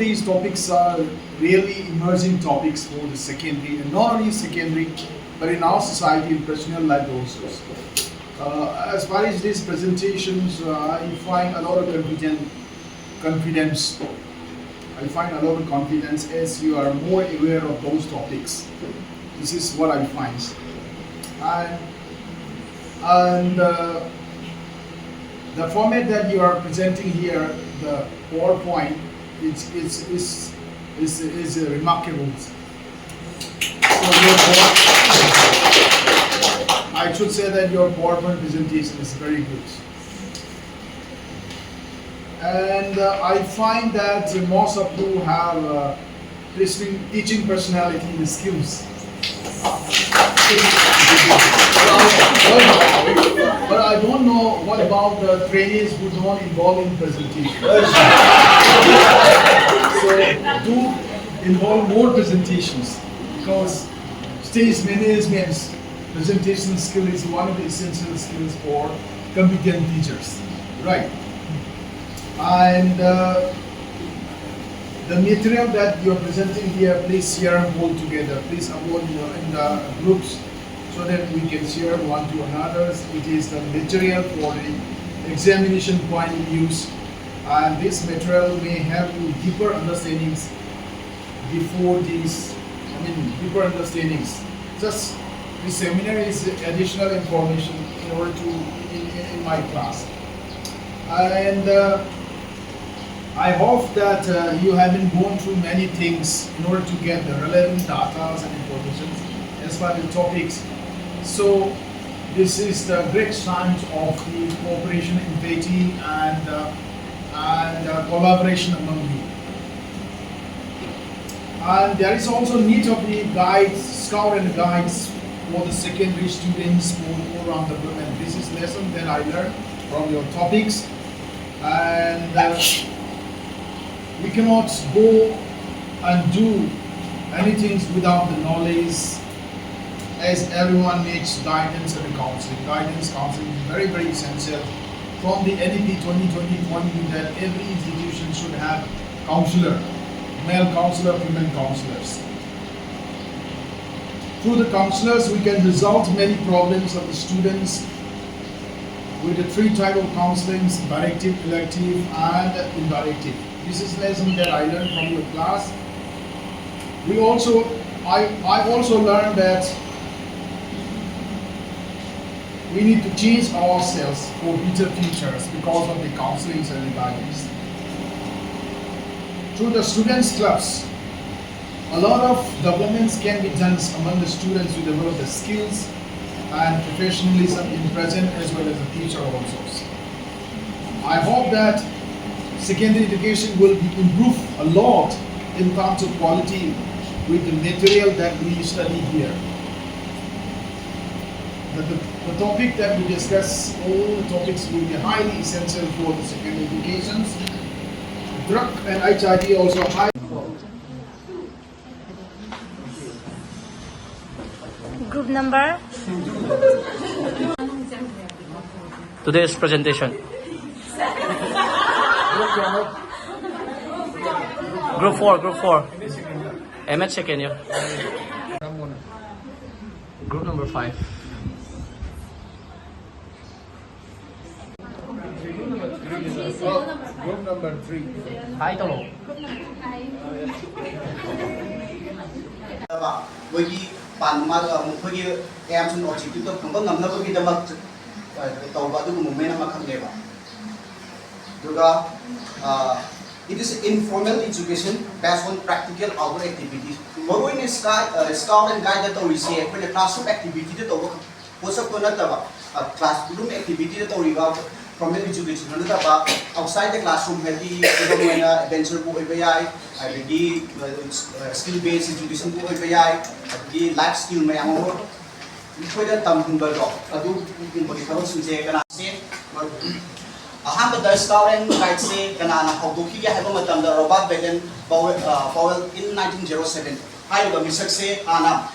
these topics are really emerging topics for the secondary, and not only secondary, but in our society, in personal life also. As far as these presentations, I find a lot of confidence. I find a lot of confidence as you are more aware of those topics. This is what I find. And the format that you are presenting here, the PowerPoint, is remarkable. I should say that your PowerPoint presentation is very good. And I find that most of you have teaching personality and skills. But I don't know what about the trainees who don't involve in presentation. So do involve more presentations, because stage management's presentation skill is one of the essential skills for competent teachers, right? And the material that you're presenting here, please share all together. Please upload in the groups so that we can share one to another. It is the material for the examination point of views, and this material may have you deeper understandings before these. Deeper understandings. Just this seminar is additional information in order to in my class, and I hope that you have been going through many things in order to get the relevant data and information as far as the topics. So this is the great sign of the cooperation, empathy, and collaboration among you. And there is also need of the guides, scout and guides for the secondary students all around the world. And this is lesson that I learned from your topics. And we cannot go and do anything without the knowledge, as everyone needs guidance and counseling. Counseling is very, very essential. From the NEP 2020 point of view, that every institution should have counselor, male counselor, female counselors. Through the counselors, we can resolve many problems of the students with the three types of counselings: directive, elective, and indirective. This is lesson that I learned from your class. I also learned that we need to change ourselves for better futures because of the counselings and the guidance. Through the students' clubs, a lot of developments can be done among the students to develop the skills and professionalism in present as well as the future also. I hope that secondary education will improve a lot in terms of quality with the material that we study here. The topic that we discuss, all the topics will be highly essential for the secondary education. Drug and HIV also high. Group number? Today's presentation. Group 4. MS second year. Group number 5. Group number 3. Hi, Tolo. It is informal education based on practical outdoor activities. Moreover, scout and guide that we see when the classroom activity that was a classroom activity that we formal education outside the classroom, adventure book, skill based education book, life skill. Ahamba scout and guide say kanana haudoki have a Robert Baden Powell in 1907. I will say Anna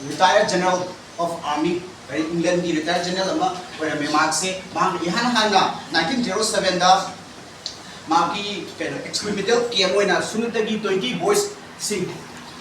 retired general of army England retired general where me mark say Ihan Hana 1907 magi experimental game oina sunutagi 20 boys sing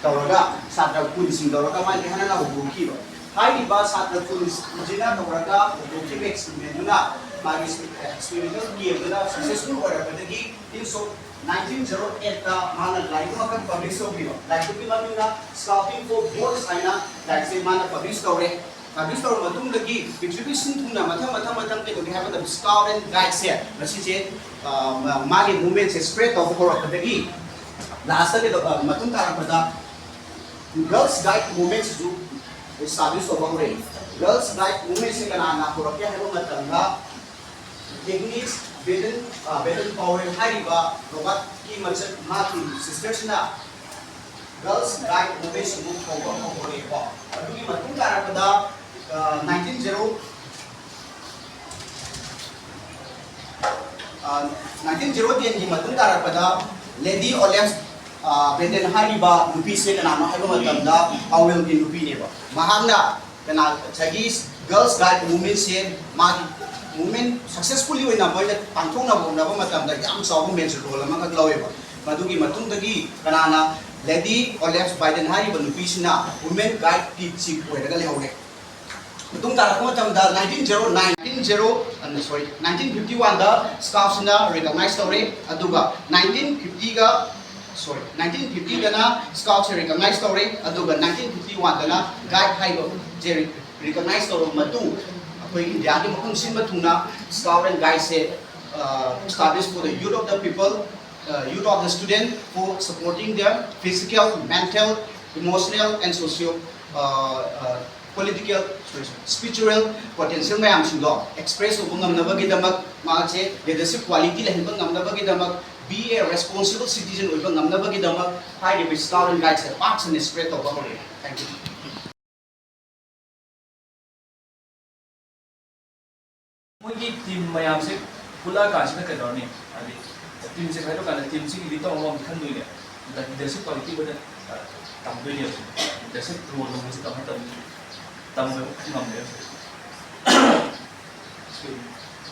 tawraga satra kun sing tawraga mai hana na buki ba hai ba satra kun jina tawraga buki experiment na magi experimental game na successful ora badagi in so 1908 ta mana like makan publish so biwa like to bilang na scouting for boys aina like say mana publish tawre publish tawre matung lagi exhibition tuna matang ke to have the scout and guide set masi je magi movement se spread of for badagi last ke to matung tarang pada girls guide movement ju establish of already girls guide movement se kana na for kya hai matanga techniques Beden power hari ba robot ki macam mati sisters na girls guide movement book power power ba adu ki matung cara pada 1908 ki matung cara pada lady Olympics beden hari ba nupi se kana no hai ba matam da awel ki nupi ne ba mahangna kana chagis girls guide movement se mati movement successfully when avoid pangthong na bom na ba matam da yam saw major role ma ka lawe ba madugi matung dagi kanana lady Olympics Biden hari ba nupi sina women guide ki chief ko daga le hore matung ta ko matam da 1951 da scouts na recognize story aduga 1950 ga na scouts recognize story aduga 1951 da na guide hai ba je recognize story matu India ke mukung simba tuna scout and guide say established for the youth of the people, youth of the student for supporting their physical, mental, emotional and socio political, spiritual potential mayam singdo express ubung ngam nabagi damak mache leadership quality lahin bang ngam nabagi damak be a responsible citizen ubang ngam nabagi damak high level scout and guide say parts and spread of our thank you. मोगी team मयाम से पुला काशी ना करने अभी team से खाई तो करना टीम से इधर तो हम लोग खन नहीं है लीडरशिप क्वालिटी बड़ा तम भी नहीं है लीडरशिप रोल में से तम में हम ले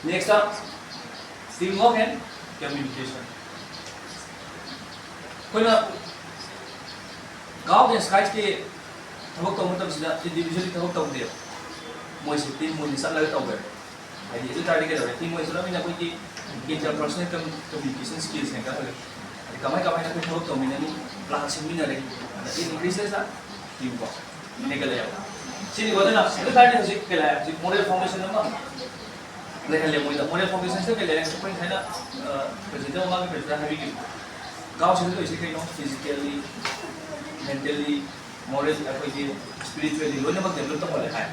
नेक्स्ट आप टीम वर्क एंड कम्युनिकेशन कोई ना गांव के स्काइस के थबक तो मतलब सीधा इंडिविजुअली थबक तो दे मोई से टीम मोई निशान लगे तो गए I did try to get a team with Ramina interpersonal communication skills and Kamai na put to many plants in minery and increases that teamwork. Nicolay. See what enough. The time is model formation among the model formation President Obama President having Gauss is physically, mentally, morally, spiritually, learn about the whole time.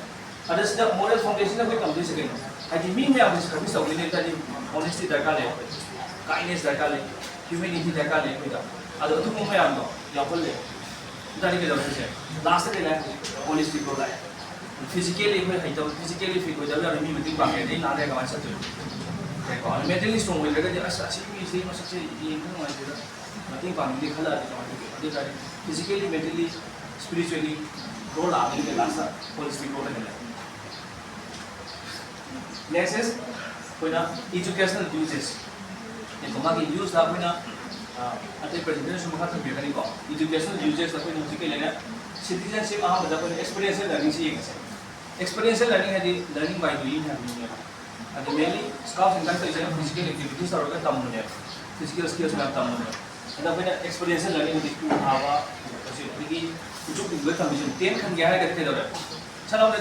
Others the moral foundation of complete again. I mean, we have this honesty, kindness, humanity, other two moments. Last day, honesty for life. Physically, physically fit with the meeting back and not a answer to it. Mentally strong with the assassin, I think I'm the color. Physically, mentally, spiritually, roll up in the last holistic role. Next is educational uses. In Kumaki use the at the presentation of educational uses the citizenship experiential learning. Experiential learning learning by doing and the mainly scouts and guides physical activities are physical skills and the experiential learning have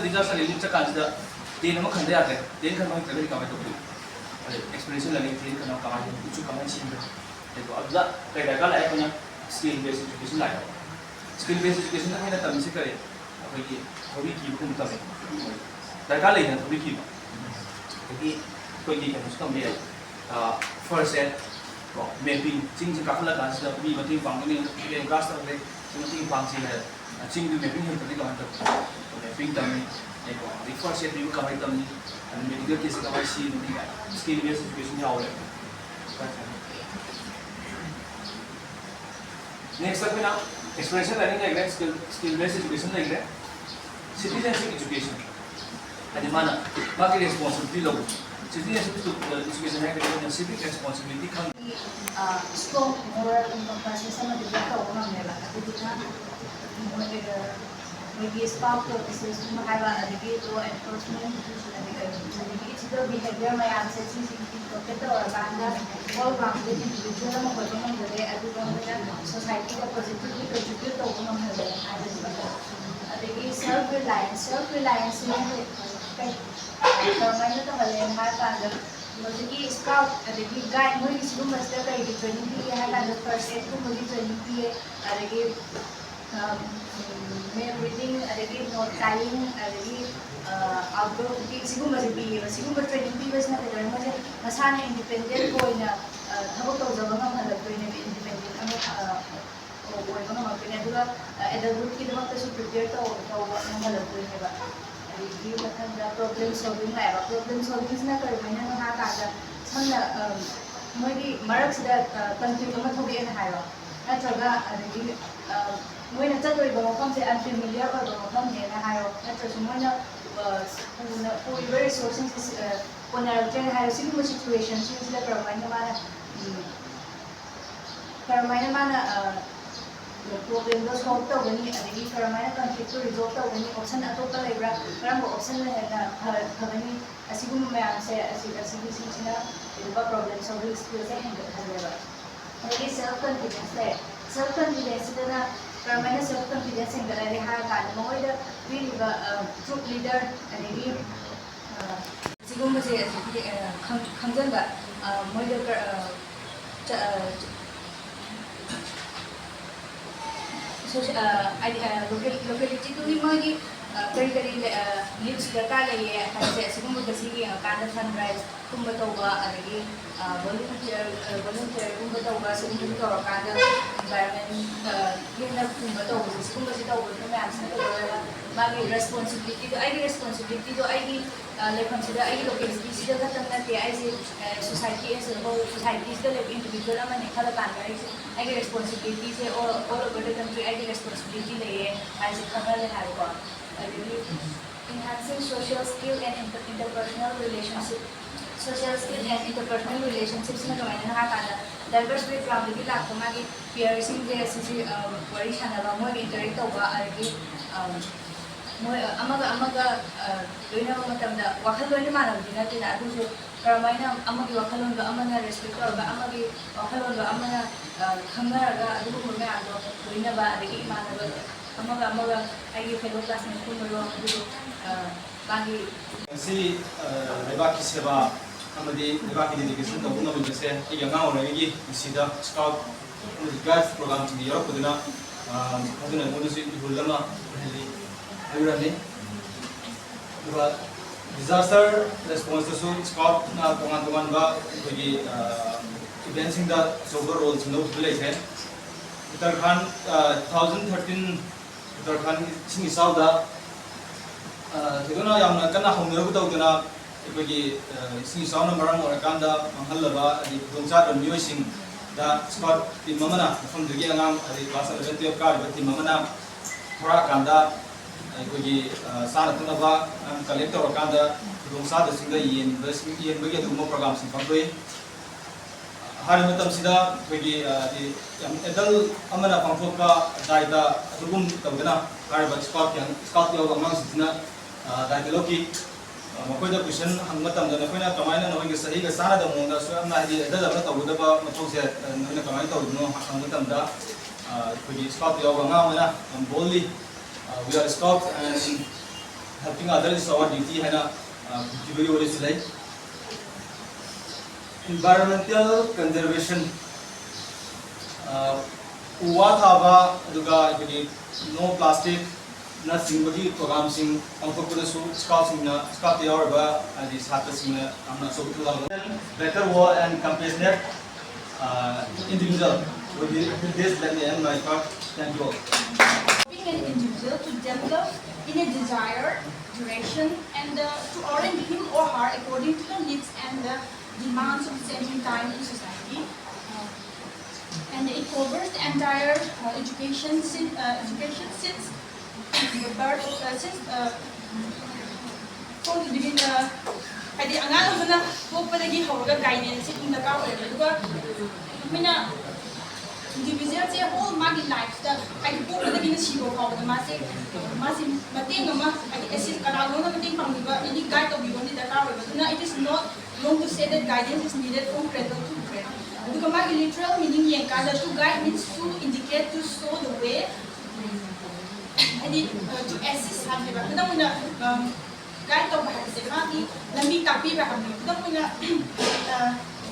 disaster consider then no can there then can not really come to experiential learning then can come to come and see the skill based education like skill based education na tam se kare apoi hobby ki kum tam da ka le na hobby ki ki koi ki kan ustam le first set maybe ching ka khala ka sa bi mati pang ni le class ta le mati pang si le ching du maybe hin ta ka ta maybe tam the first set you come item and medical case ka vai si ni skill based education ya ole next up na experiential learning like skill based education like citizenship education adi mana bagi responsibility lo citizenship education है civic responsibility kan strong moral compass sama juga tahu orang mereka itu kita maybe spark purposes mahaba adigi law enforcement adigi itu behavior my ancestors itu kita orang bangga all rounded individual mau berkembang dari adu orang society ka positively contribute tahu orang mereka adigi self reliance ini kalau mana tu hal yang hal Mesti scout ada di guide mui sebelum mesti ada di training dia ada first aid tu mui training dia ada di mail reading ada di note tying ada di outdoor di sebelum training dia mesti ada dari mesti masanya independent boy na thabo to jaba ngam hala boy na independent ang boy ko na magpina dula ada group ki dapat su prepare to ngam hala boy na ba Review the problem solving problem solving na kar maina na ha ta sanna moi marks that country ko mathobi na hayo natraga adigi moi na tadoi ba mafam se unfamiliar or ba mafam ne na hayo natraga moi na very resources ponar chen hayo sigu situation sila kar maina mana problem do solve to gani adigi karamana conflict to resolve to gani option atopa lebra karambo option na hena gani asigum mayam se asigi sina iba problem solving skills e handle haleba adigi self confidence na karamana self confidence ngala re ha ka mo ida really ba troop leader adigi asigum se khangjan ba mo ida locality to ni magi kari needs data lagi kasi siguro kasi kada fundraise kumba tawba alagi volunteer kumba tawba siguro to kada environment yun kumba tawba siguro kasi tawba no may absent to magi responsibility to ay like consider ay locality sila katang natin ay society as a whole society is the individual naman eh kada tanda ay responsibility say all over the country ay responsibility lagi ay sa kanila ko enhancing social skill and interpersonal relationships na gawin na nakakala diverse background lagi lahat magi peers hindi sisi wari siya na mo interact ba ay mo amaga doon na matamda wakalo ni manaw din natin na ato so karamay na amagi wakalon ga amana respect or ga amagi wakalon ga amana hangara ga adu mo ga ado doon na ba digi imana ba amaga ay fellow classmates ko mo ado bagi si lebaki seba amadi lebaki dedication to buna bun se iga ngao na gi sida scout guide program ti yo kuduna aduna mo si hulama heli ayurani duba disaster response to scout na tongan ba gi events in the sober roles no play hai Uttarakhand 2013 Uttarakhand sing sauda jegona yamna kana homero budawdana ikoi sing sauna marang orakanda manghallaba adi dongcha don miyosing da squad team mamana from dugi angang adi class 11 12 card team mamana thora kanda ikoi sana tunaba collector orakanda dongcha da singa yen bagi adu program sing pamloi hari matam sida bagi adal amana pangfoka daida adugum tawdana hari bat squad yo amang sidna daida loki makoida question hang matam da nakoina kamaina no ngi sahi ga sana da monda so amna di adal amna tawda ba matok se na kamaina tawduno hang matam da bagi squad yo anga mana boldly we are scout and helping others is our duty hana kibiri wale silai environmental conservation uwa thaba aduga ibidi no plastic na singbagi program sing angkopura su scout sing na scout yaw ba adi satra sing na amna so better war and compassionate individual with this let me end my talk. Thank you all. Helping an individual to develop in a desired direction and to orient him or her according to the needs and the demands of spending time in society, and it covers the entire education since the birth of from the beginning, haidi angan amana pokpadagi hawraga guidance in the car aduga mina individual se whole magi life da haidi pokpadagi na sibo hawda masi mateng ama haidi assist karago na mateng pangbiba ini guide to biwon the car aduna it is not wrong to say that guidance is needed from cradle to grave aduga magi literal meaning yen kada to guide means to indicate to show the way haidi to assist habiba kada muna guide to bahag se magi lambi tapi bahag ni kada muna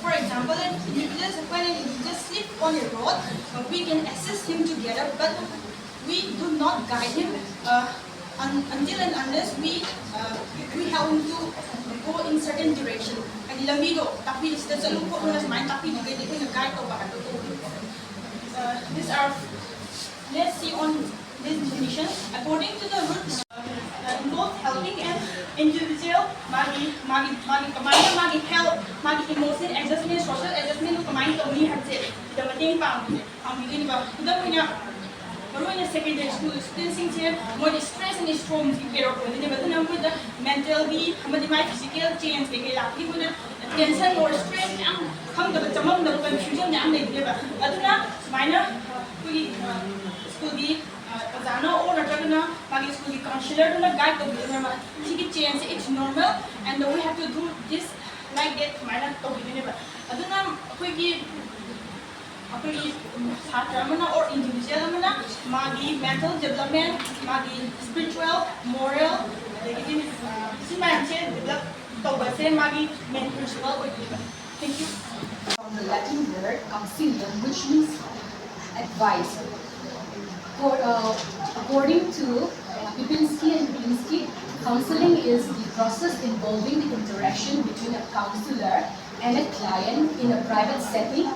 for example when an individual slip on a road we can assist him together but we do not guide him until and unless we help him to go in certain direction adi lambi do tapi sa salu ko na main tapi di ko guide to bahag these are let's see on this definition according to the roots involve helping an individual magi help magi emotion adjustment social adjustment kamai to ni hatse the mating pang begin ba the punya marunya secondary school students sing more stress and storm prepare ko ni ba na mo the mentally hamadi my physical change ke la ki mo tension or stress ang ham da chamam da confusion ang nei ba aduna minor school di Azana or Rajana, Magi school counselor to guide the beginner. She change it's normal and we have to do this like that. Minor to beginner. Aduna, Satramana or individual mana, Magi mental development, Magi spiritual, moral, this is my answer. Develop to Magi mental. Thank you. From the Latin word consilium, which means advice. According to Lipinski and Lipinski, counseling is the process involving the interaction between a counselor and a client in a private setting,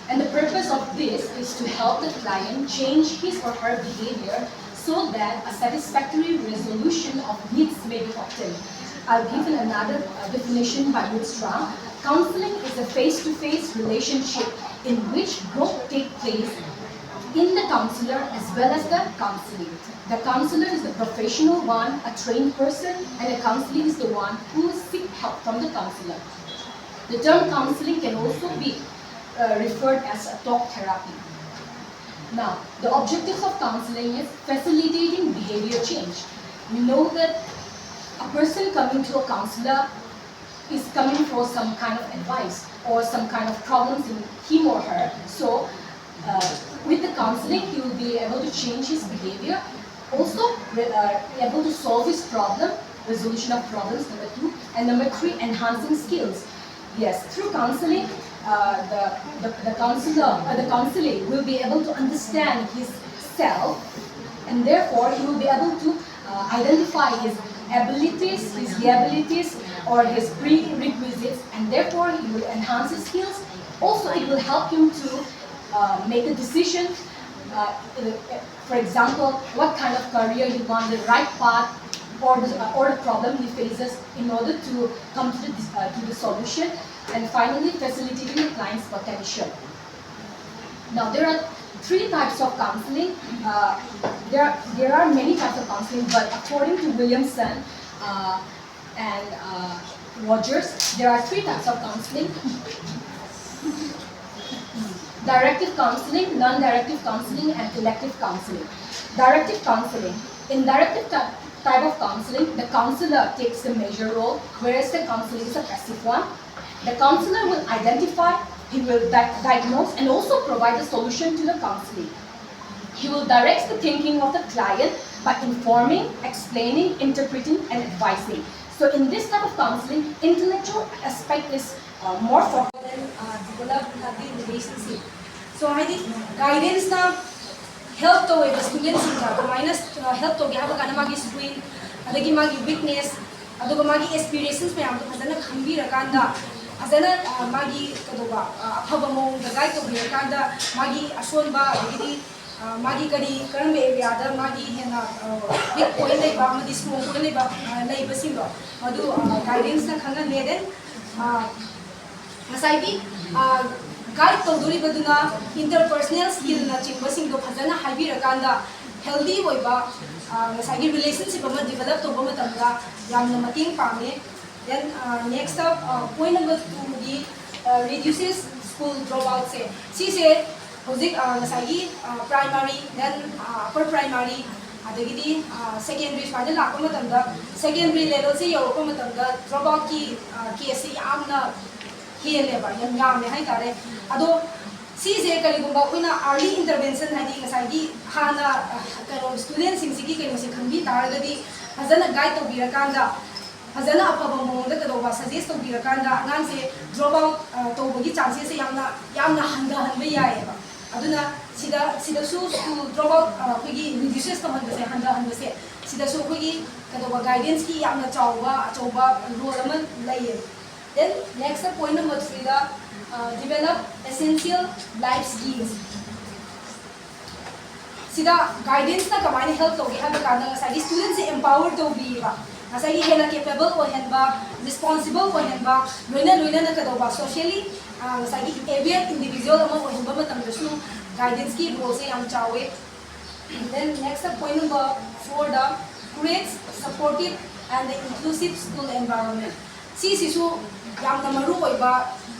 and the purpose of this is to help the client change his or her behavior so that a satisfactory resolution of needs may be obtained. I'll give another definition by Woodstrang. Counseling is a face-to-face relationship in which both take place in the counselor as well as the counselee. The counselor is the professional one, a trained person, and a counselee is the one who seeks help from the counselor. The term counseling can also be referred as a talk therapy. Now, the objectives of counseling is facilitating behavior change. We know that a person coming to a counselor is coming for some kind of advice or some kind of problems in him or her. So, with the counseling, he will be able to change his behavior, also able to solve his problem, resolution of problems, number 2, and number 3, enhancing skills. Yes, through counseling, the counselee will be able to understand his self, and therefore he will be able to identify his abilities, his liabilities, or his prerequisites, and therefore he will enhance his skills. Also, it will help him to make a decision, for example, what kind of career you want, the right path, or the problem he faces in order to come to the solution, and finally facilitating the client's potential. Now there are 3 types of counseling. There are many types of counseling, but according to Williamson and Rogers, there are 3 types of counseling. Directive counseling, non-directive counseling, and elective counseling. Directive counseling. In directive type of counseling, the counselor takes the major role, whereas the counseling is a passive one. The counselor will identify, he will diagnose, and also provide a solution to the counseling. He will direct the thinking of the client by informing, explaining, interpreting, and advising. So in this type of counseling, intellectual aspect is more focused than develop the relationship. So I think guidance na help to the students minus help to gaya ka na magi screen adagi magi weakness adugo magi aspirations may amto kadana khambira kanda adana magi kadoba aphaba mo guide to gaya kanda magi asonba adigi magi kadi karambe area da magi hena big point lai ba madi small point lai ba lai basingo adu guidance na khanga leden masai guide to duri baduna interpersonal skill na chimbasing do phajana haibira kanda healthy oiba ngasagi relationship ama develop to ba matamda yamna mating pange. Then next up point number 2 di reduces school dropouts se si se hojik ngasagi primary then upper primary adagidi secondary final lakpa matamda secondary level se yorokpa matamda dropout ki case yamna heleba yam hai tare ado CJ Kaligumba una early intervention hadi ngasagi hana karo students sing sigi kay masi khambi taragadi hazana guide to birakanda hazana apaba mongda kadoba suggest to birakanda angan se drop out to bogi chances se yamna hanga hanba yaeba aduna sida su drop out kogi reduces to handa se handa se sida su kogi kadoba guidance ki yamna chawba role aman laye. Then next point number 3 da develop essential life skills. Sida guidance na kamani help to gi haba kana ngasagi students empowered to be ba ngasagi hela capable o henba responsible o henba loina na kadoba socially ngasagi aware individual ama o henba matam dasu guidance ki role se am chawe. Then next point number 4 da creates supportive and inclusive school environment. Si sisu yamna maru oiba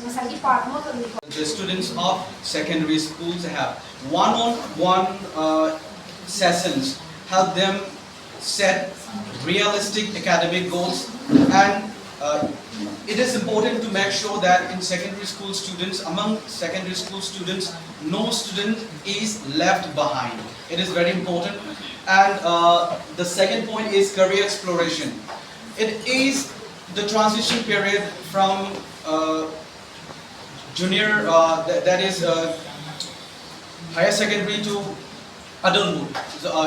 ngasagi part mo to. The students of secondary schools have one-on-one sessions, help them set realistic academic goals, and it is important to make sure that in secondary school students, among secondary school students, no student is left behind. It is very important. And the second point is career exploration. It is the transition period from junior, that is higher secondary to adulthood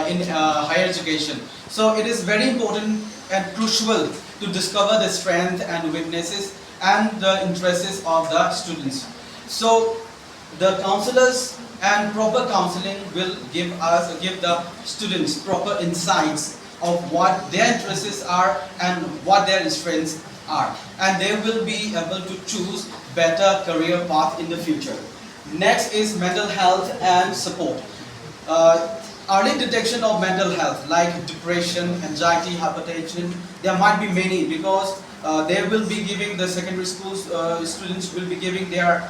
in higher education. So it is very important and crucial to discover the strengths and weaknesses and the interests of the students. So the counselors and proper counseling will give the students proper insights of what their interests are and what their strengths are, and they will be able to choose better career path in the future. Next is mental health and support. Early detection of mental health like depression, anxiety, hypertension, there might be many because they will be giving, the secondary school students will be giving their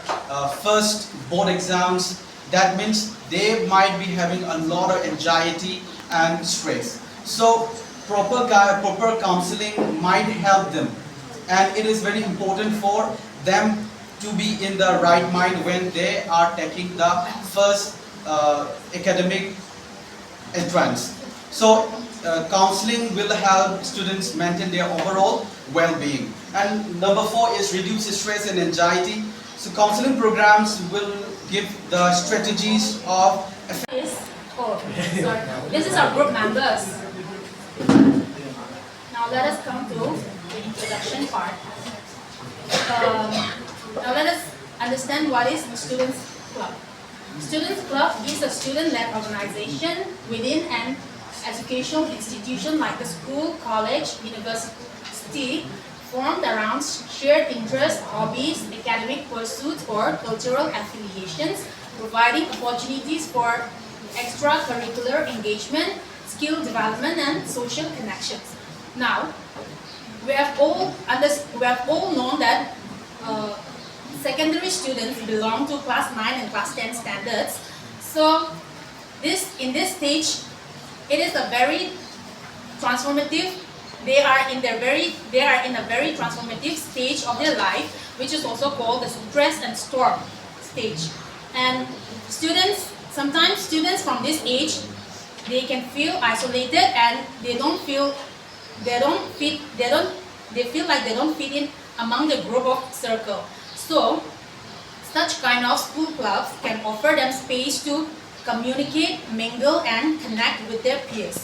first board exams. That means they might be having a lot of anxiety and stress. So proper counseling might help them, and it is very important for them to be in the right mind when they are taking the first academic entrance. So counseling will help students maintain their overall well-being. And number 4 is reduce stress and anxiety. So counseling programs will give the strategies of This is our group members. Now let us come to the introduction part. Now let us understand what is Students Club. Students Club is a student-led organization within an educational institution like a school, college, university, formed around shared interests, hobbies, academic pursuits, or cultural affiliations, providing opportunities for extracurricular engagement, skill development, and social connections. Now, we have all known that secondary students belong to class 9 and class 10 standards. So, in this stage, it is a very transformative. They are in a very transformative stage of their life, which is also called the stress and storm stage. And sometimes students from this age, they can feel isolated and they feel like they don't fit in among the group of circle. So, such kind of school clubs can offer them space to communicate, mingle, and connect with their peers.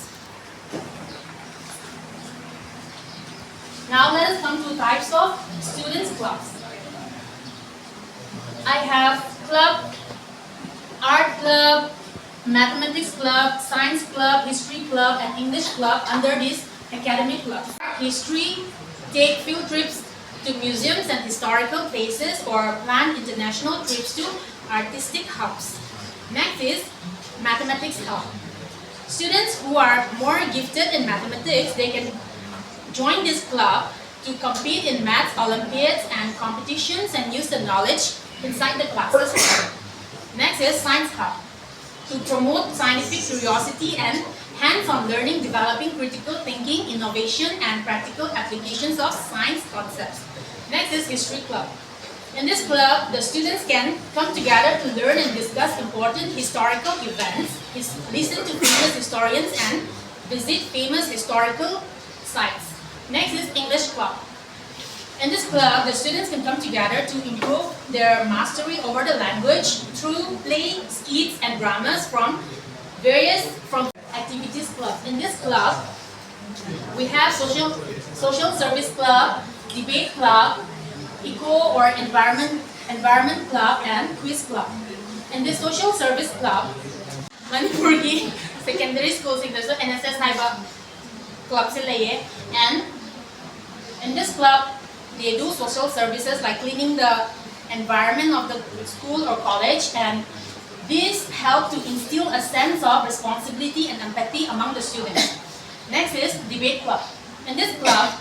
Now let us come to types of students clubs. I have club, art club, mathematics club, science club, history club, and English club under this academic club. History, take field trips to museums and historical places or plan international trips to artistic hubs. Next is mathematics club. students who are more gifted in mathematics, they can join this club to compete in maths Olympiads and competitions and use the knowledge inside the classes. Next is Science Hub, to promote scientific curiosity and hands-on learning, developing critical thinking, innovation, and practical applications of science concepts. Next is History Club. In this club, the students can come together to learn and discuss important historical events, listen to famous historians, and visit famous historical sites. Next is English Club. In this club, the students can come together to improve their mastery over the language through play, skits, and dramas from various activities clubs. In this club, we have social service club, debate club, eco or environment club, and quiz club. In this social service club, Manipuri secondary school signature NSS haiba club sila ye, and in this club they do social services like cleaning the environment of the school or college, and this help to instill a sense of responsibility and empathy among the students. Next is debate club. In this club,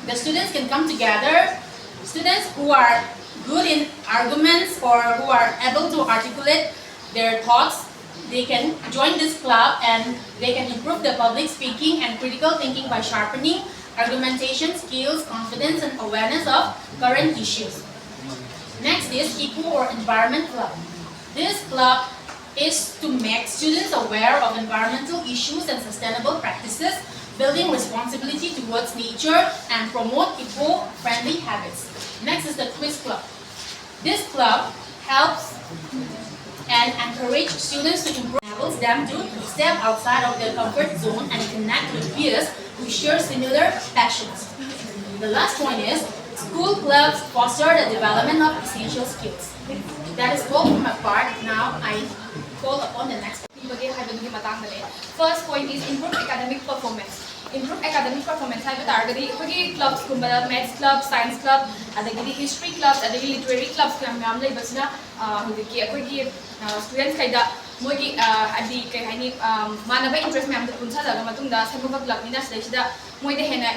the students can come together. Students who are good in arguments or who are able to articulate their thoughts, they can join this club and they can improve the public speaking and critical thinking by sharpening argumentation skills, confidence, and awareness of current issues. Next is Eco or Environment Club. This club is to make students aware of environmental issues and sustainable practices, building responsibility towards nature, and promote eco-friendly habits. Next is the Quiz Club. This club helps and encourages students to improve, enables them to step outside of their comfort zone and connect with peers who share similar passions. The last point is school clubs foster the development of essential skills. That is all from my part. Now I call upon the next. First point is improve academic performance. Improve academic performance haiba targadi khoi clubs kumbada maths club, science club, adagidi history clubs, adagi literary clubs kam yam lei basina hudiki khoi students kaida mogi adi kai hani manaba interest ma'am da punsa daga matungda samaba club ni na sida moi de hena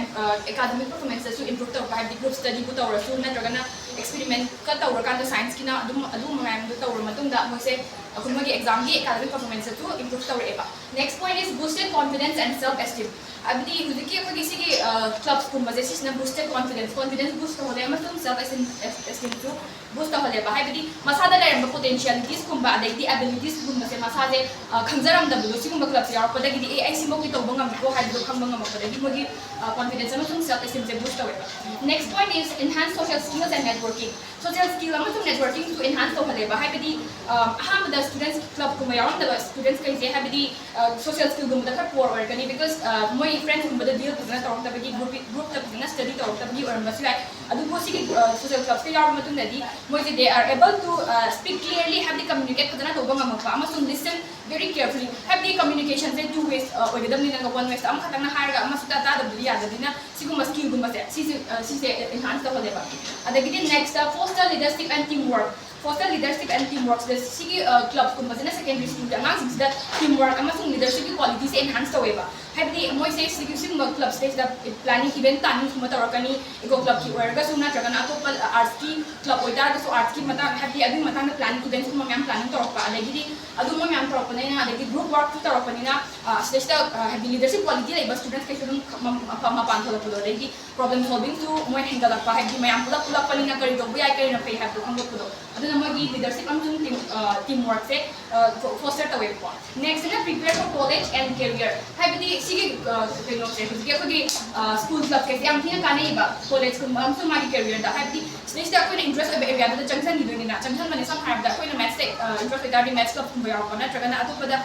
academic performance su improve tor ba group study bu tor su na dragana experiment ka tor kan da science kina adu ma'am da tor matungda moi se akhumagi exam gi academic performance su improve tor eba. Next point is boosted confidence and self esteem. Abdi hudiki khoi sigi clubs kumba je sisna boosted confidence boost hole amasung self esteem su boost hole ba haibadi masada la potentialities kumba adai abilities kumba se masade khangjaram da bu sigumba clubs yar pada gidi ai simo ki tobang am ko haidu khangba ngam pada gi mogi confidence amasung self esteem se boost hole ba. Next point is enhance social skills and networking. Social skill amasung networking to enhance hole ba haibadi aham da students club kumba yaron da students kai se haibadi social skill gumba da poor or kani because moi friends gumba da deal pagna tor ta bagi group ta pagna study tor ta bagi or masu ai adu ko sigi social clubs ke yar matun da di moi they are able to speak clearly, have the communicate pagna to bang ampa amasung listen very carefully, have the communication say two ways or the nang one way am khatang na har ga amasu ta da bli ya dina siguma skill gumba se si enhance ta hole ba adagi next foster leadership and teamwork. Foster leadership and teamwork. The sige clubs kumba na secondary school ang sida teamwork amasung leadership qualities enhance ta weba. Have the moi say sige sigma club stage da planning event tan kuma tarakani ego club ki or ga suna tragana to arts ki club oida ga so arts ki mata have the adu mata na planning events kuma mam planning tarakpa adagi adu mo mam tarakpa na adagi group work ki tarakpa na stage da have leadership quality like students kay sudun mapan thala pulo adagi problem solving to moi handle pa have mayam pula paling na kari do buya kari na pay have to ang pulo adu na magi leadership among teamwork se foster ta way po. Next na prepare for college and career. Have the sige kino se kaya ko school club kasi ang tina kana iba college ko am so magi career da have the stage da ko na interest of area da changsan ni do ni na changsan man some have da ko na maths interest da maths club ko ya ko na traga na ato pa da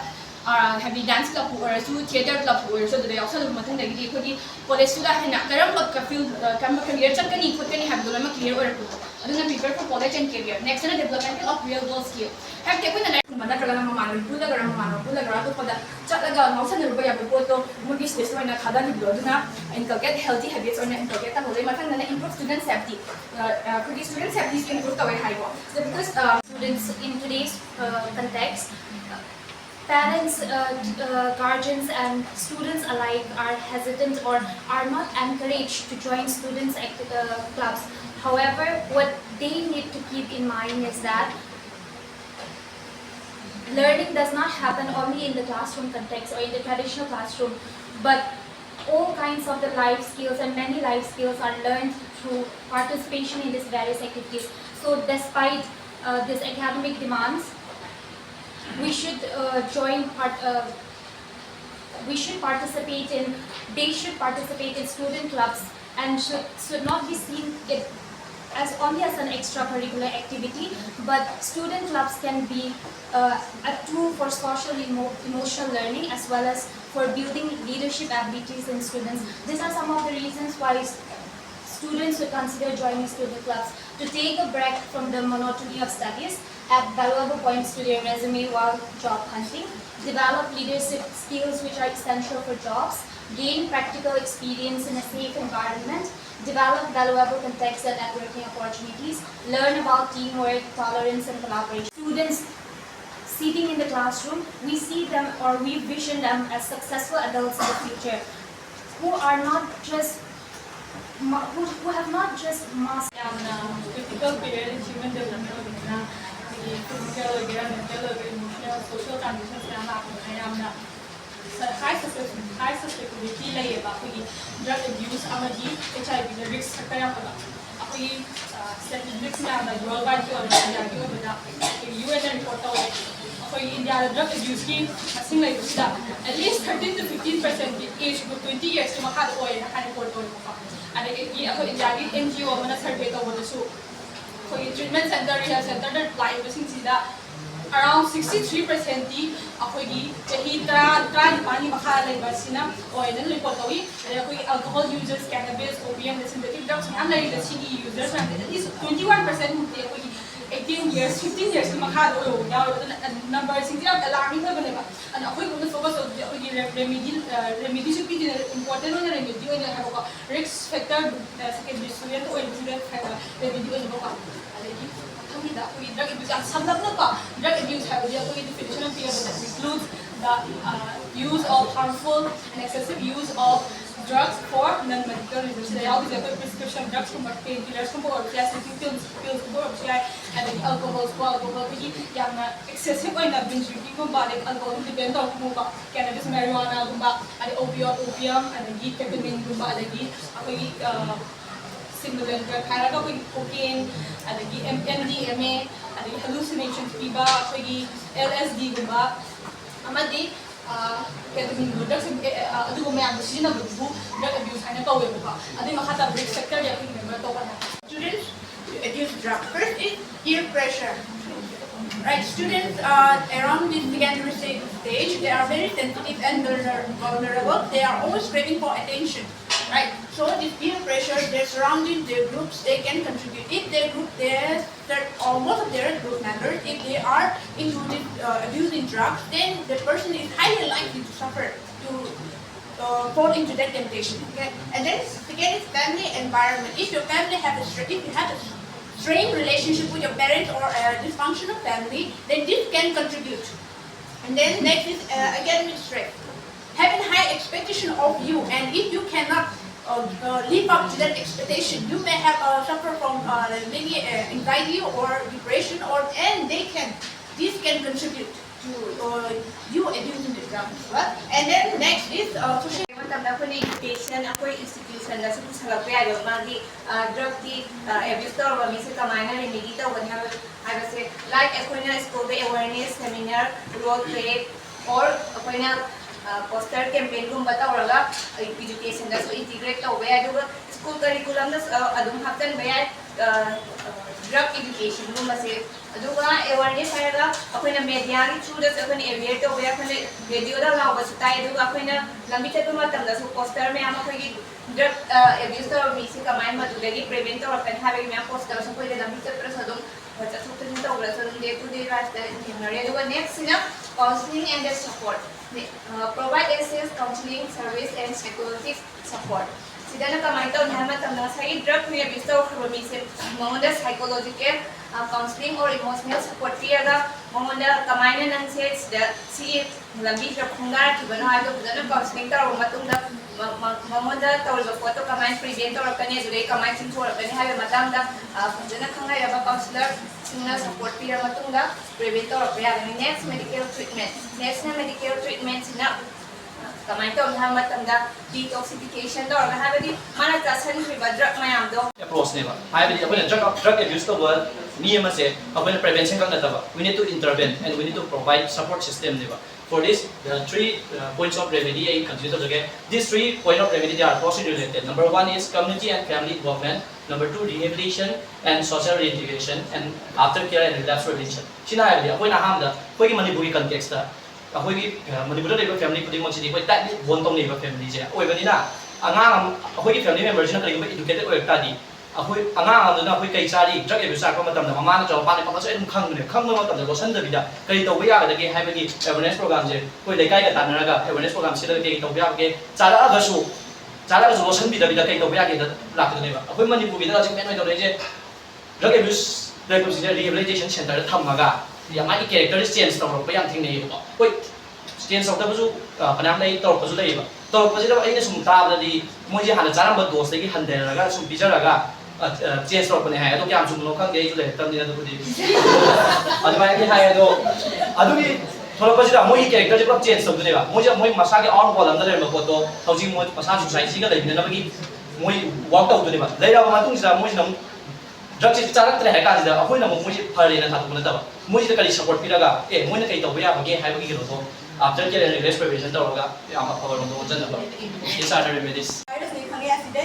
have the dance club or so theater club or so da also matang da gidi ko di college su da hena karam pag ka field kam career chan kani ko kani have do na clear or ko aduna prepare for college and career. Next na development of real world skill. Have ko na mada traga na mamano pula gara to pada chatlaga mausan ruba ya ko to mo business na khada ni do na inculcate healthy habits or na inculcate ta hole matang na improve student safety. Kung student safety is improve ta way high go. So because Students in today's context, parents, guardians, and students alike are hesitant or are not encouraged to join students' clubs. However, what they need to keep in mind is that learning does not happen only in the classroom context or in the traditional classroom, but all kinds of the life skills and many life skills are learned through participation in these various activities. So despite these academic demands, we should they should participate in student clubs and should not be seen as only as an extracurricular activity, but student clubs can be a tool for social emotional learning as well as for building leadership abilities in students. These are some of the reasons why students would consider joining student clubs: to take a break from the monotony of studies, add valuable points to their resume while job hunting, develop leadership skills which are essential for jobs, gain practical experience in a safe environment, develop valuable context and networking opportunities, learn about teamwork, tolerance, and collaboration. Students sitting in the classroom, we see them or we vision them as successful adults in the future who are not just who have not just mastered critical period in human development, physical, mental, emotional, social conditions, high susceptibility drug abuse, HIV risk factor statistics worldwide UN report India drug abuse at least 13 to 15% age group 20 years to report NGO survey treatment center, rehab center around 63% alcohol users, cannabis, opium, synthetic drugs, CD users, at least 21% 18 years, 15 years numbers alarming and focus on remedy should be important on remedy risk factor secondary student or remedy drug abuse drug abuse definition of includes the use of harmful and excessive use of drugs for non-medical reasons. They always have prescription drugs from painkillers, from sleeping pills, and alcohol, excessive binge drinking, alcohol depend on cannabis, marijuana, opium, and ketamine, stimulant drug, cocaine, MDMA, hallucinations, LSD, ketamine drugs, drug abuse, Students use drugs. First is peer pressure. Right, students around this secondary stage, they are very sensitive and vulnerable. They are always craving for attention. Right, so this peer pressure, they're surrounding their groups, they can contribute. If their group, or most of their group members, if they are into this, abusing drugs, then the person is highly likely to suffer, to fall into that temptation. Okay, and then again, is family environment. If your family if you have a strained relationship with your parents or a dysfunctional family, then this can contribute. And then next is academic stress. Having high expectation of you, and if you cannot live up to that expectation, you may have suffer from maybe anxiety or depression, and this can contribute to you abusing the drugs. Right? And then next is social. Education, institution, drug abuse like school awareness seminar, role play, or poster campaign education integrate school curriculum drug education awareness media through radio poster drug abuse prevent day-to-day life next counseling and support. Provide access, counseling, service, and psychological support. Sida na kamay taon naman sa drug abuse mga psychological counseling or emotional support. Kaya mga kamay na ng si ꯂꯝꯕꯤꯁꯤꯗ ꯈꯣꯡꯅꯥꯈꯤꯕꯅꯣ ꯍꯥꯏꯕꯗꯣ ꯐꯖꯅ counselling ꯇꯧꯔꯕ ꯃꯇꯨꯡꯗ ꯃꯉꯣꯟꯗ ꯇꯧꯔꯤꯕ ꯄꯣꯠꯇꯣ ꯀꯃꯥꯏꯅ prevent ꯇꯧꯔꯛꯀꯅꯤ ꯑꯗꯨꯗꯩ ꯀꯃꯥꯏꯅ ꯆꯤꯡꯊꯣꯔꯛꯀꯅꯤ ꯍꯥꯏꯕ ꯃꯇꯥꯡꯗ ꯐꯖꯅ ꯈꯪꯍꯩꯔꯕ ꯀꯥꯎꯟꯁꯤꯂꯔꯁꯤꯡꯅ ꯁꯄꯣꯔꯠ ꯄꯤꯔ ꯃꯇꯨꯡꯗ ꯄ꯭ꯔꯤꯚꯦꯟ ꯇꯧꯔꯛꯄ ꯌꯥꯒꯅꯤ ꯅꯦꯛꯁ ꯃꯦꯗꯤꯀꯦꯜ ꯇ꯭ꯔꯤꯠꯃꯦꯟ ꯅꯦꯛꯁꯅ ꯃꯦꯗꯤꯀꯦꯜ ꯇ꯭ꯔꯤꯠꯃꯦꯟꯁꯤꯅ ꯀꯃꯥꯏꯅ ꯇꯧꯅꯤ ꯍꯥꯏꯕ ꯃꯇꯝꯗ ꯗꯤꯇꯣꯛꯁꯤꯐꯤꯀꯦꯁꯟ ꯇꯧꯔꯒ ꯍꯥꯏꯕꯗꯤ ꯃꯥꯅ ꯆꯥꯁꯤꯟꯈ꯭ꯔꯤꯕ ꯗ꯭ꯔꯒ ꯃꯌꯥꯝꯗꯣ approach-neba. Haibadi akoina drug abuse tawba mi amase akoina prevention kang nataba. We need to intervene and we need to provide support system neba. For this, there are 3 points of remedy I continue to again. These 3 points of remedy they are closely related. Number 1 is community and family involvement. Number 2, rehabilitation and social reintegration and aftercare and relapse prevention. Sina haibadi akoina hamda koi Manipuri context da akoigi Manipuri leba family kuding mo sidi koi tightly bond tong leba family je. Oibani na angang akoigi family members na kaigo educated oy tadi अखोई अगांग अमदुना अखोई कई चारी drug abuse आको मतमदा ममाना जौ पाने पकस एदुम खंगने खंगनो मतमदा lotion दबिदा कई तौबा यागदगे हाइबगी awareness programme जे कोई लेकाई का तानरागा अवेयरनेस प्रोग्राम सिदा के तौबा यागे चारागसु लोसन बिदा कई तौबा यागे लाकदनेबा अखोई मनिपुर बिदा जिक मेन ओइदो जे ड्रग एब्यूज रेकोसिजर रिहेबिलिटेशन सेंटर थमगा यामागी कैरेक्टरिस्ट चेंज तौरप याम थिंगनेबो कोई चेंज तौदबसु पनाम लई तौरपसु लईबा तौरपसिदा अइने सुम ताबदि मोजे हाना चारम दोस दगी हंदेरगा सुम बिजरगा चेंज तौरपने हाय अदो क्याम सुम लोखंग दे जुले तमदिना दुबुदि अदमाय के हाय अदो अदुगी थोरपसिदा मोई कैरेक्टर जे चेंज तौदनेबा मोजे मोई मसा के ऑन बॉल अंदर लेबा फोटो हौजी मोई मसा सोसाइटी गा लेबिनबगी मोई वर्क तौदनेबा लेराबा मातुंगसिदा मोई नम ड्रग से चारक्तरे है काजिदा अखोइना मोई फरेना थातुना तबा मोई जे करी सपोर्ट पिरागा ए मोइना कई तौबा याबगे हाइबगी गेलो after care and relapse prevention tawraga yama power on the janaba these are the remedies virus ne khange aside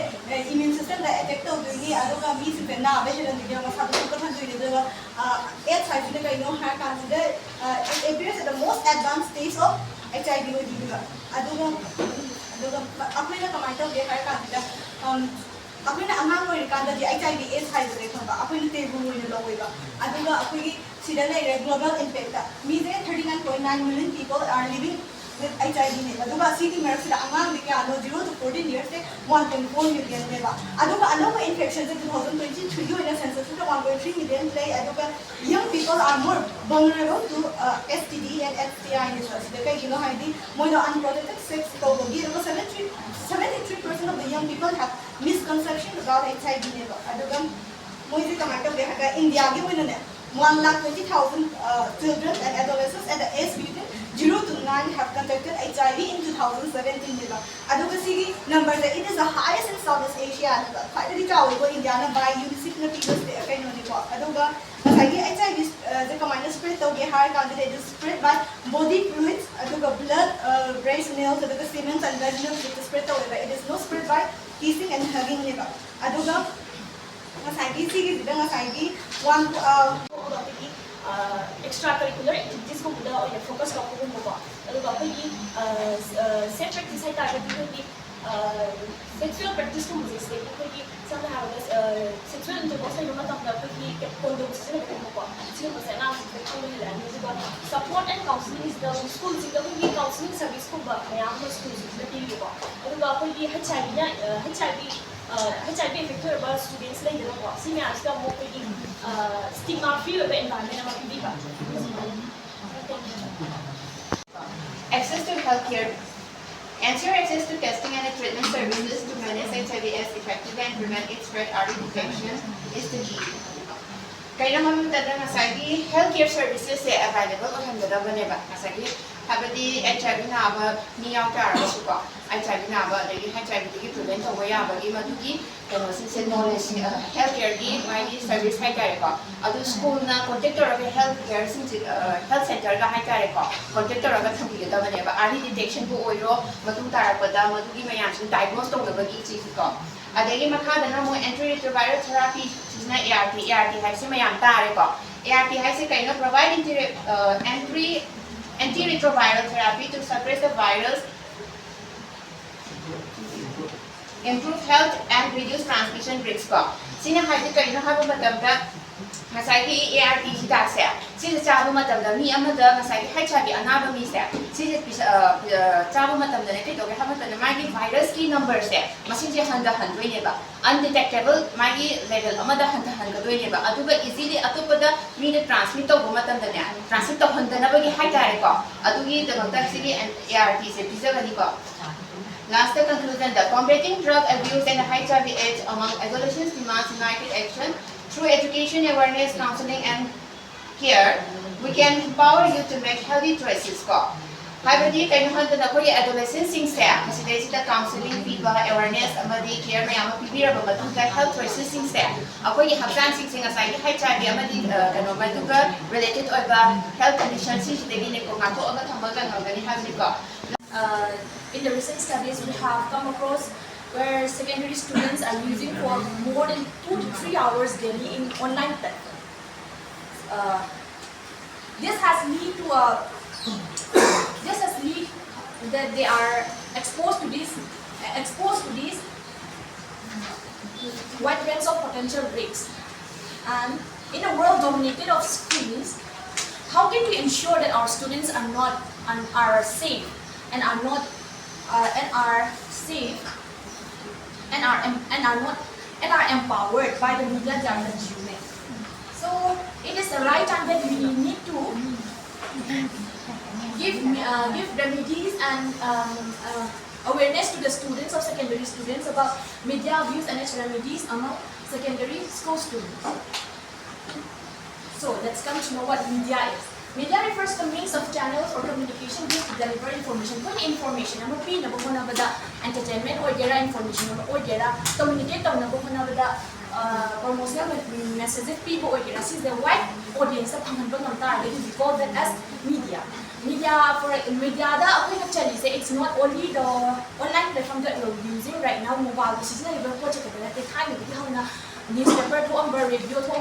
immune system da attack to dui aduga mi se na abejan ni ma sa ko kan dui de AIDS HIV ne kai no ha consider it appears at the most advanced stage of HIV no diga aduga apne na kamai to de ha consider apne angang oi kan da HIV AIDS HIV re khaba apne te bu oi lo oi ba aduga apne sida le global impact mi de 39.9 million people are living with HIV ne aduga city mercy da amang de ka no 0 to 14 years se 1.4 million ne ba aduga another infection in 2023 yo in census to 1.3 million play aduga young people are more vulnerable to STD and STI disease de kai you know haidi moi no unprotected sex ko gi aduga 73% of the young people have misconception about HIV ne ba aduga moi de kamato de ha India gi moi ne 1,20,000 children and adolescents at the age between 0 to 9 have contracted HIV in 2017. Aduga sigi number that it is the highest in Southeast Asia. Finally, Chawiko India by UNICEF na people stay okay no ni ko. Aduga masagi HIV the command spread to get high candidate is spread by body fluids. Aduga blood, breast nails, aduga semen and vaginal fluid spread to it is no spread by kissing and hugging ni ba. Aduga masagi sigi dida masagi one extracurricular activities ko buda oy focus ka ko mo ba aduga akogi set practice hai ta akogi sexual practice ko mo se akogi samna ha sexual intercourse ay mata ta akogi condom se ko mo ba sino ko sa na sexual ni aduga support and counseling is the school ji akogi counseling service ko ba mayam mo school ji da ti ko aduga akogi HIV affected by students like the law. See me as the more stigma free of the environment. Access to healthcare. Ensure access to testing and treatment services to manage HIV/AIDS effectively and prevent its spread early detection is the key. Kaya naman tanda masagi healthcare services available o handle ba masagi habadi HIV na ba niyaw tara suka HIV na ba dagi HIV dagi prevent over ya ba gi madugi kano sin knowledge healthcare gi mai service hai kare ko adu school na contactor of healthcare sin health center ga hai kare ko contactor ga thambi ga ba ne ba early detection ko oiro matu tara pa da madugi mayam sin diagnose to ga gi chi ko adagi makha da mo antiretroviral therapy na ART hai se mayam tare ko ART hai se kaino provide antiretroviral therapy to suppress the virus, improve health and reduce transmission risk. Sina hai kaino ha ba matam da ꯉꯁꯥꯏꯒꯤ ART ꯍꯤꯗꯥꯛꯁꯦ ꯁꯤꯁꯦ ꯆꯥꯕ ꯃꯇꯝꯗ ꯃꯤ ꯑꯃꯗ ꯉꯁꯥꯏꯒꯤ HIV ꯑꯅꯥꯕ ꯃꯤꯁꯦ ꯁꯤꯁꯦ ꯆꯥꯕ ꯃꯇꯝꯗꯅꯦ ꯀꯩꯗꯧꯒꯦ ꯍꯥꯏꯕ ꯃꯇꯝꯗ ꯃꯥꯒꯤ ꯚꯥꯏꯔꯁꯀꯤ ꯅꯝꯕꯔꯁꯦ ꯃꯁꯤꯡꯁꯦ ꯍꯟꯊꯍꯟꯗꯣꯏꯅꯦꯕ ꯑꯟꯗꯤꯇꯦꯛꯇꯦꯕꯜ ꯃꯥꯒꯤ ꯂꯦꯚꯦꯜ ꯑꯃꯗ ꯍꯟꯊꯍꯟꯒꯗꯣꯏꯅꯦꯕ ꯑꯗꯨꯒ ꯏꯖꯤꯂꯤ ꯑꯇꯣꯞꯄꯗ ꯃꯤꯅ ꯇ꯭ꯔꯥꯟꯁꯃꯤꯠ ꯇꯧꯕ ꯃꯇꯝꯗꯅꯦ ꯇ꯭ꯔꯥꯟꯁꯃꯤꯠ ꯇꯧꯍꯟꯗꯅꯕꯒꯤ ꯍꯥꯏꯇꯥꯔꯦꯀꯣ ꯑꯗꯨꯒꯤꯗꯃꯛꯇ ꯁꯤꯒꯤ ARTꯁꯦ ꯄꯤꯖꯒꯅꯤꯀോ. Last conclusion, the combating drug abuse and HIV/AIDS among adolescents demands united action. Through education, awareness, counseling, and care, we can empower you to make healthy choices. Haibadi kayo handa ko yung adolescents singse, kasi dahil sila counseling, piba, awareness, amadi, care, may ama pibira ba matungkay health choices singse. Ako yung hapsan singse nga sa HIV, amadi, matungkay related o ba health conditions singse, dahil ko nga ko agad hamagan ng ganihagin ko. In the recent studies, we have come across where secondary students are using for more than 2 to 3 hours daily in online platforms. This has led that they are exposed to these wide range of potential risks. And in a world dominated of screens, how can we ensure that our students are safe and are empowered by the media they are consuming? So it is the right time that we need to give remedies and awareness to the students of secondary students about media abuse and its remedies among secondary school students. So let's come to know what media is. Media refers to means of channels or communication used to deliver information. Kung information, ang mapi na na bada entertainment or gera information or gera communicate na bada promotional messages people or gera since the wide audience of panganbang ng target we call that as media. Media da ako actually say it's not only the online platform that we're using right now. Mobile this is na iba po check na time na newspaper to radio to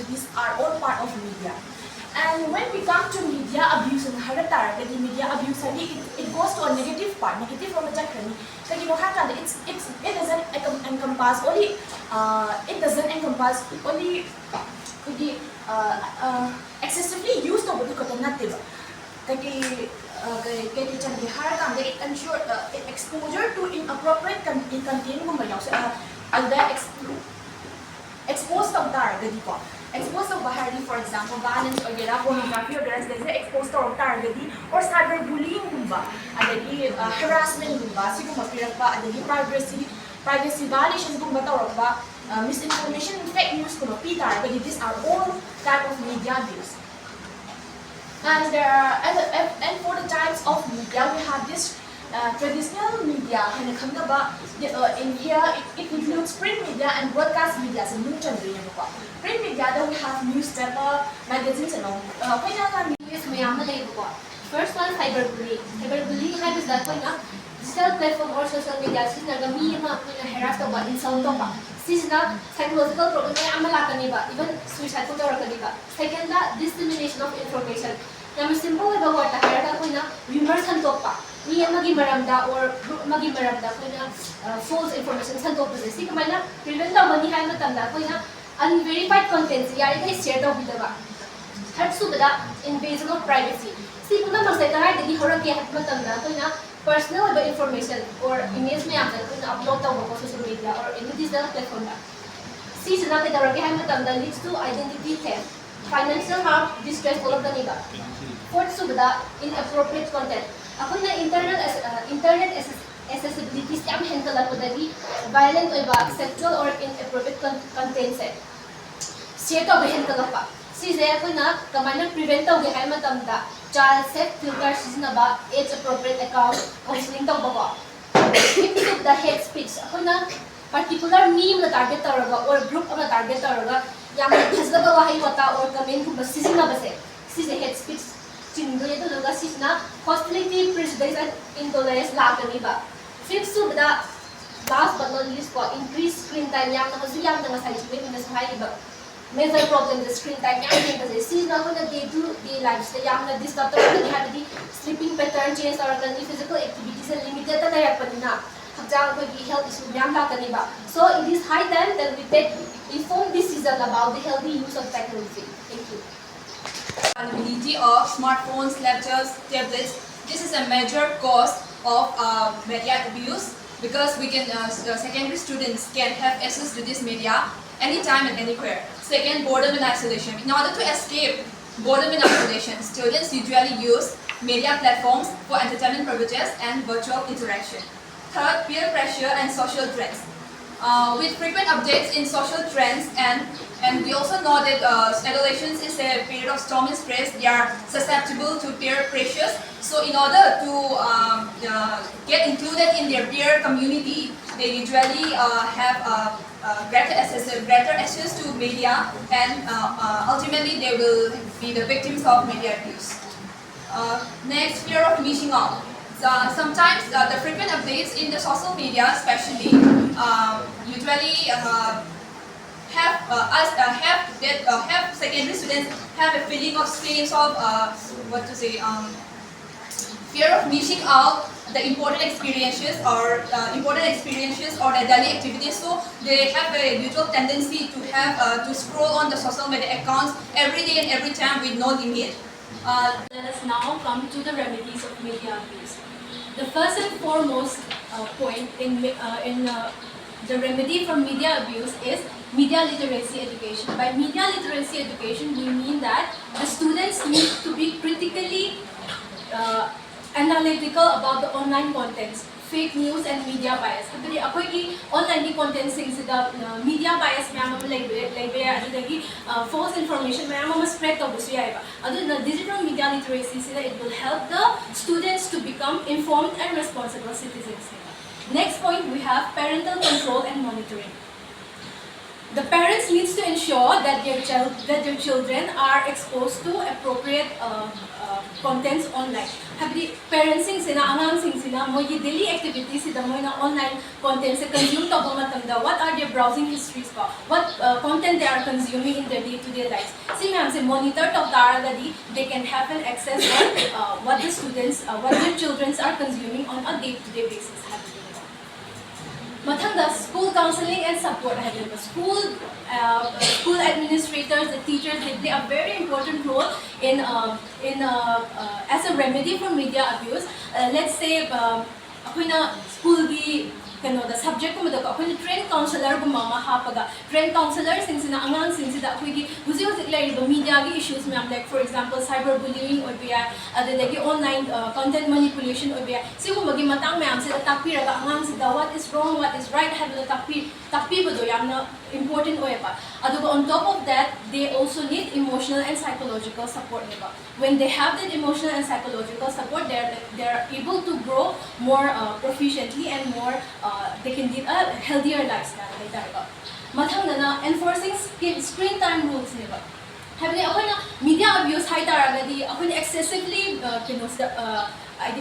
these are all part of media. And when we come to media abuse and the media abuse it goes to a negative part, negative from the journey. So it doesn't encompass only excessively used of the it ensure exposure to inappropriate content exposed to exposed to bahari, for example, violence or pornography or exposed to target or cyberbullying harassment privacy violations misinformation and fake news these are all type of media abuse. And for the types of media, we have this traditional media, in here it includes print media and broadcast media. Print media, we have newspaper, magazines, and all. First one, cyberbullying. Cyberbullying is that digital platform or social media harass insult psychological problem even suicide Second, dissemination of information. Simple word rumors or false information prevent unverified contents share invasion of privacy. Personal information or image upload to social media or any digital platform. Leads to identity theft, financial harm, distress, all of the neighbor. Fourth, inappropriate content. Internet accessibility violent or sexual or inappropriate content. Share to prevent child safe filters age appropriate account counseling the hate speech. Particular meme na target or group na target or comment hate speech hostility, prejudice, and intolerance Fifth, last but not least, increased screen time major problem the screen time day-to-day lives disturb sleeping pattern change or physical activities limited hakjang akhoi health issue myam lakani ba. So it is high time that we take informed decision about the healthy use of technology. Thank you. Availability of smartphones, laptops, tablets. This is a major cause of media abuse because we can secondary students can have access to this media anytime and anywhere. Second, boredom and isolation. In order to escape boredom and isolation, students usually use media platforms for entertainment purposes and virtual interaction. Third, peer pressure and social trends. With frequent updates in social trends and we also know that adolescence is a period of storm and stress. They are susceptible to peer pressures. So in order to get included in their peer community, they usually have greater access to media, and ultimately they will be the victims of media abuse. Next, fear of missing out. Sometimes the frequent updates in the social media, especially, usually have secondary students have a feeling of feelings of fear of missing out the important experiences or their daily activities. So they have a usual tendency to have to scroll on the social media accounts every day and every time with no limit. Let us now come to the remedies of media abuse. The first and foremost point in the remedy for media abuse is media literacy education. By media literacy education, we mean that the students need to be critically analytical about the online contents, fake news and media bias. Habari akoi ki online ki content sing sida media bias mayam ama laibe adudagi false information mayam ama spread tawbusu yaiba. Aduna digital media literacy sida it will help the students to become informed and responsible citizens. Next point, we have parental control and monitoring. The parents needs to ensure that their children are exposed to appropriate contents online. Habdi parenting sina angang sing sina mogi daily activities sida moina online content se consume to matamda. What are their browsing histories pa? What content they are consuming in their day-to-day lives? Si ma'am se monitor to taragadi they can have an access on what their children are consuming on a day-to-day basis. Mathangda, school counseling and support. School administrators, the teachers, they play a very important role in as a remedy for media abuse. Let's say, school the subject ko trained counselor trained counselor since angang since media issues like for example cyberbullying or online content manipulation or what is wrong, what is right important on top of that, they also need emotional and psychological support. When they have that emotional and psychological support, they're able to grow more proficiently and more they can live a healthier lifestyle. Enforcing screen time rules. Media abuse excessively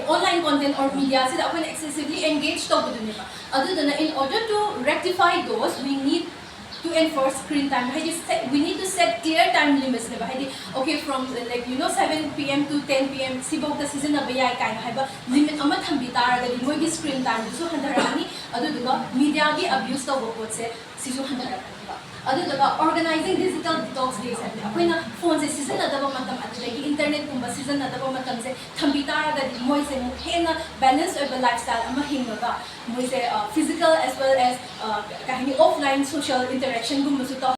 online content or media excessively engaged. In order to rectify those, we need to enforce screen time. We need to set clear time limits. Okay, from 7 p.m. to 10 p.m. Sibog the season na bayay kind of limit amat hambi taragadi mo screen time. So handarani media gi abuse to bukod se sisu handarani. Organizing digital detox days. Phone se season na daba matam at internet kumba season na daba matam se hambi taragadi mo se hena balance of the lifestyle ama hingaga mo se physical as well as offline social interaction gumusuto.